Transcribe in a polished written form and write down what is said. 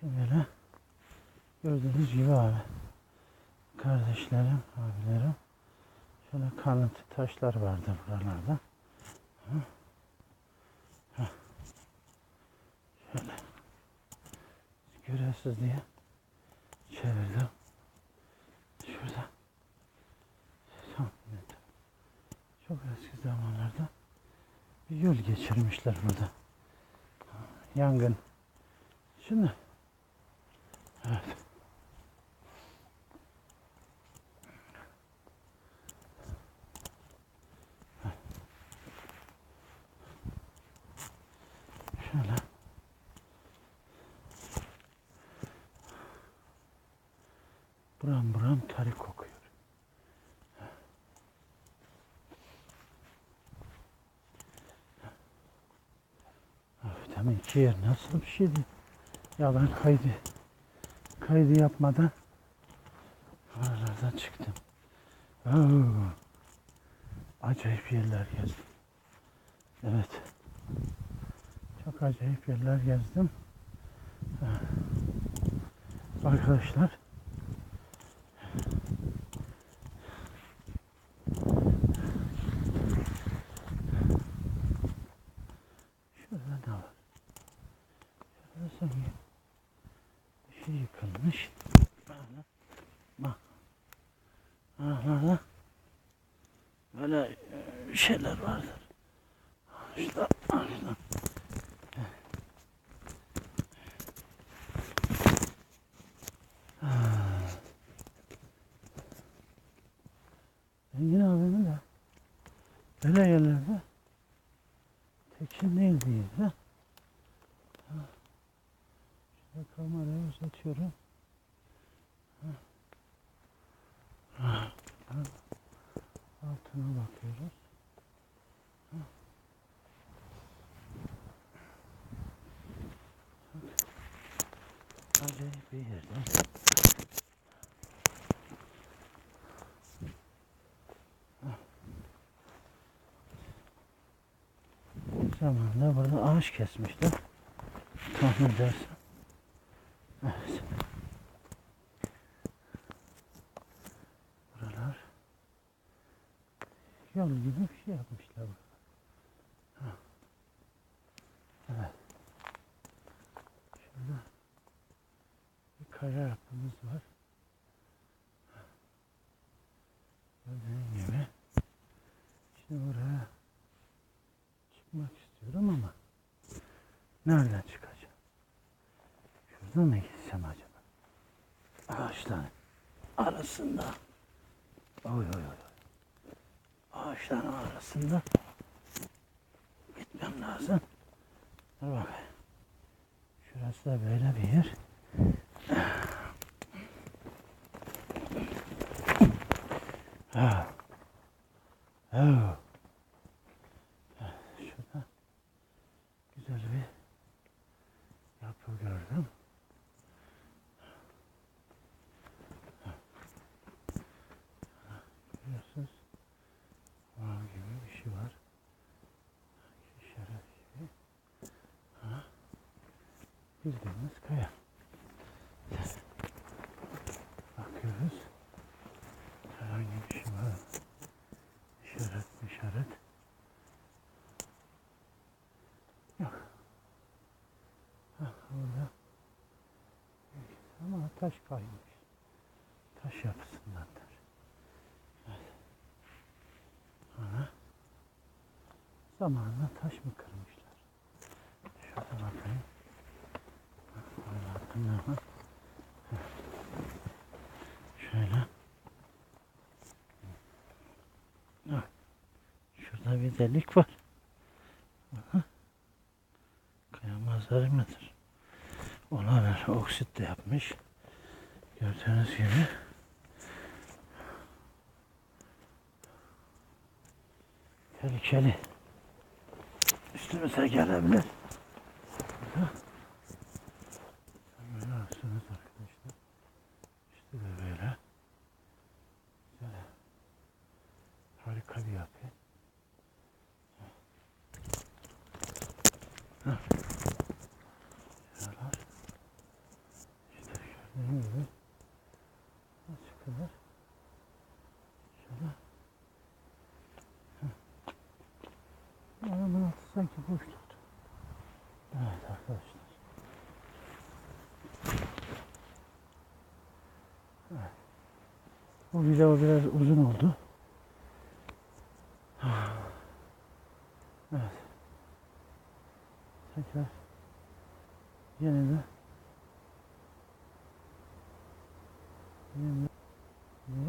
Şöyle gördüğünüz gibi abi. Kardeşlerim, abilerim. Şöyle kalıntı taşlar vardı buralarda. Şöyle göretsiz diye çevirdim. Şurada çok eski zamanlarda bir yol geçirmişler burada. Yangın. Şimdi evet. Şöyle buram buram tarih kokuyor. Deminki yer nasıl bir şeydi? Ya ben kaydı yapmadan oralardan çıktım. Acayip yerler gezdim. Evet. Çok acayip yerler gezdim. Arkadaşlar. Şurada ne var? Şurada sanki bir şey yıkılmış. Bak. Aralarda böyle şeyler vardır. İşte. Engin abinin de böyle yerlerde tekin değil diye. Şöyle kamerayı uzatıyorum. Altına bakıyoruz. Acayip bir yerde. Zamanında burada ağaç kesmişler. Tahmin edersem. Evet. Buralar yol gibi bir şey yapmışlar. Evet. Şurada bir kaya yapımız var. Gördüğün gibi. Şimdi buraya çıkmak istiyorum ama nereden çıkacağım? Şuradan mı gitsem acaba? Ağaçların arasında. Oy. Ağaçların arasında gitmem lazım. Dur bakayım. Şurası da böyle bir yer. Şurada güzel bir yapı gördüm. Görüyorsunuz. Var gibi bir şey var. İşaret gibi. Bildiğimiz kaya. Bakıyoruz. Herhangi bir şey var. İşaret. Yok. Orada. Ama taş kaymış. Taş yapısındandır. Evet. Sonra zamanla taş mı kırmışlar? Şurada bakayım. Bakın. Şöyle. Şurada bir delik var. Kaya manzarı mıdır? Olabilir. Oksit de yapmış. Gördüğünüz gibi. Tehlikeli. Üstümüze gelebilir. Böyle aslında arkadaşlar. İşte de böyle. Güzel. Harika bir yapı. Şuralar. sanki boş tuttu. Evet arkadaşlar. Evet. Bu video biraz uzun oldu. Evet. Tekrar yeniden